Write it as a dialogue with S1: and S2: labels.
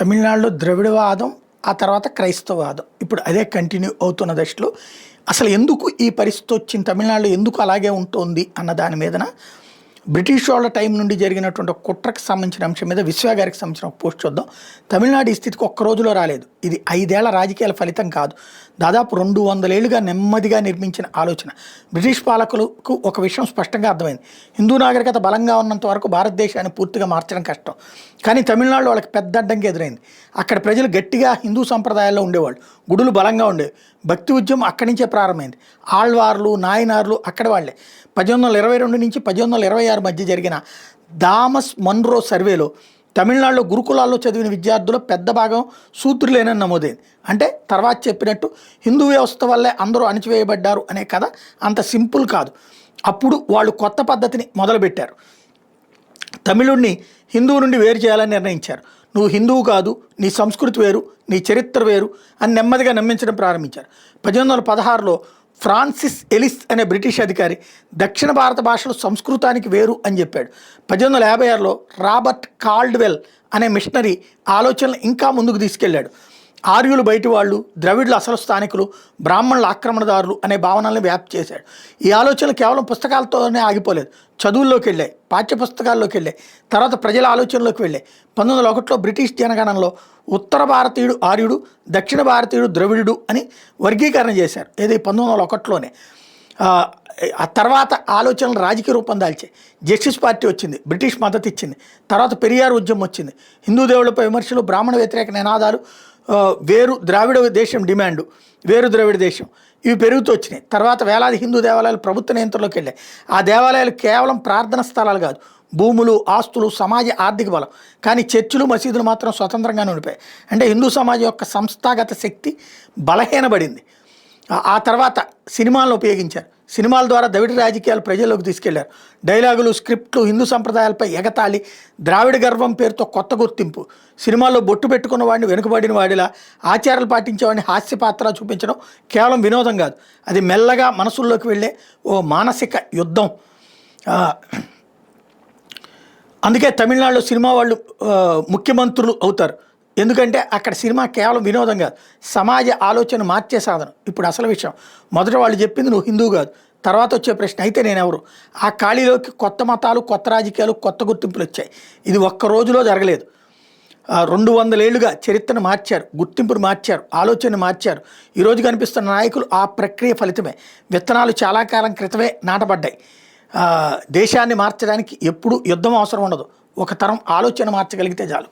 S1: తమిళనాడులో ద్రవిడవాదం, ఆ తర్వాత క్రైస్తవవాదం. ఇప్పుడు అదే కంటిన్యూ అవుతున్న దశలో అసలు ఎందుకు ఈ పరిస్థితి వచ్చింది, తమిళనాడులో ఎందుకు అలాగే ఉంటుంది అన్న దాని మీదన బ్రిటిష్ వాళ్ళ టైం నుండి జరిగినటువంటి ఒక కుట్రకు సంబంధించిన అంశం మీద విశ్వ గారికి సంబంధించిన ఒక పోస్ట్ చూద్దాం. తమిళనాడు ఈ స్థితికి ఒక్క రోజులో రాలేదు. ఇది 5 ఏళ్ల రాజకీయాల ఫలితం కాదు. దాదాపు 200 ఏళ్లుగా నెమ్మదిగా నిర్మించిన ఆలోచన. బ్రిటిష్ పాలకులకు ఒక విషయం స్పష్టంగా అర్థమైంది. హిందూ నాగరికత బలంగా ఉన్నంత వరకు భారతదేశాన్ని పూర్తిగా మార్చడం కష్టం. కానీ తమిళనాడులో వాళ్ళకి పెద్ద అడ్డంకి ఎదురైంది. అక్కడ ప్రజలు గట్టిగా హిందూ సంప్రదాయాల్లో ఉండేవాళ్ళు. గుడులు బలంగా ఉండేవి. భక్తి ఉద్యమం అక్కడి నుంచే ప్రారంభమైంది. ఆళ్వార్లు, నాయనార్లు అక్కడ వాళ్ళే. 1822 నుంచి 1826 మధ్య జరిగిన థామస్ మన్రో సర్వేలో తమిళనాడులో గురుకులాల్లో చదివిన విద్యార్థులు పెద్ద భాగం శూద్రులేనని నమోదైంది. అంటే తర్వాత చెప్పినట్టు హిందూ వ్యవస్థ వల్లే అందరూ అణచివేయబడ్డారు అనే కథ అంత సింపుల్ కాదు. అప్పుడు వాళ్ళు కొత్త పద్ధతిని మొదలుపెట్టారు. తమిళుడిని హిందువు నుండి వేరు చేయాలని నిర్ణయించారు. నువ్వు హిందువు కాదు, నీ సంస్కృతి వేరు, నీ చరిత్ర వేరు అని నెమ్మదిగా నమ్మించడం ప్రారంభించారు. 1816లో ఫ్రాన్సిస్ ఎలిస్ అనే బ్రిటిష్ అధికారి దక్షిణ భారత భాషలు సంస్కృతానికి వేరు అని చెప్పాడు. 1856లో రాబర్ట్ కాల్డ్వెల్ అనే మిషనరీ ఆలోచనలు ఇంకా ముందుకు తీసుకెళ్లాడు. ఆర్యులు బయటి వాళ్ళు, ద్రవిడులు అసలు స్థానికులు, బ్రాహ్మణుల ఆక్రమణదారులు అనే భావనల్ని వ్యాప్తి చేశాడు. ఈ ఆలోచనలు కేవలం పుస్తకాలతోనే ఆగిపోలేదు. చదువుల్లోకి వెళ్ళాయి, పాఠ్యపుస్తకాల్లోకి వెళ్ళాయి, తర్వాత ప్రజల ఆలోచనలోకి వెళ్ళాయి. 1901లో బ్రిటిష్ జనగణనలో ఉత్తర భారతీయుడు ఆర్యుడు, దక్షిణ భారతీయుడు ద్రవిడుడు అని వర్గీకరణ చేశారు. ఏది 1901లోనే. ఆ తర్వాత ఆలోచనలు రాజకీయ రూపం దాల్చాయి. జస్టిస్ పార్టీ వచ్చింది, బ్రిటిష్ మద్దతు ఇచ్చింది. తర్వాత పెరియార్ ఉద్యమం వచ్చింది. హిందూ దేవుళ్ళపై విమర్శలు, బ్రాహ్మణ వ్యతిరేక నినాదాలు, వేరు ద్రావిడ దేశం డిమాండు, వేరు ద్రవిడ దేశం, ఇవి పెరుగుతూ వచ్చినాయి. తర్వాత వేలాది హిందూ దేవాలయాలు ప్రభుత్వ నియంత్రణలోకి వెళ్ళాయి. ఆ దేవాలయాలు కేవలం ప్రార్థన స్థలాలు కాదు, భూములు, ఆస్తులు, సమాజ ఆర్థిక బలం. కానీ చర్చిలు, మసీదులు మాత్రం స్వతంత్రంగానే ఉండిపోయాయి. అంటే హిందూ సమాజం యొక్క సంస్థాగత శక్తి బలహీనపడింది. ఆ తర్వాత సినిమాలను ఉపయోగించారు. సినిమాల ద్వారా ద్రవిడ రాజకీయాలు ప్రజల్లోకి తీసుకెళ్లారు. డైలాగులు, స్క్రిప్ట్లు, హిందూ సంప్రదాయాలపై ఎగతాళి, ద్రావిడ గర్వం పేరుతో కొత్త గుర్తింపు. సినిమాల్లో బొట్టు పెట్టుకున్న వాడిని వెనుకబడిన వాడిలా, ఆచారాలు పాటించేవాడిని హాస్యపాత్ర చూపించడం కేవలం వినోదం కాదు, అది మెల్లగా మనసుల్లోకి వెళ్ళే ఓ మానసిక యుద్ధం. అందుకే తమిళనాడులో సినిమా వాళ్ళు ముఖ్యమంత్రులు అవుతారు. ఎందుకంటే అక్కడ సినిమా కేవలం వినోదం కాదు, సమాజ ఆలోచన మార్చే సాధనం. ఇప్పుడు అసలు విషయం, మొదట వాళ్ళు చెప్పింది నువ్వు హిందువు కాదు, తర్వాత వచ్చే ప్రశ్న అయితే నేనెవరు. ఆ ఖాళీలోకి కొత్త మతాలు, కొత్త రాజకీయాలు, కొత్త గుర్తింపులు వచ్చాయి. ఇది ఒక్క రోజులో జరగలేదు. 200 ఏళ్లుగా చరిత్రను మార్చారు, గుర్తింపును మార్చారు, ఆలోచనను మార్చారు. ఈరోజు కనిపిస్తున్న నాయకులు ఆ ప్రక్రియ ఫలితమే. విత్తనాలు చాలా కాలం క్రితమే నాటబడ్డాయి. దేశాన్ని మార్చడానికి ఎప్పుడు యుద్ధం అవసరం ఉండదు, ఒక తరం ఆలోచన మార్చగలిగితే చాలు.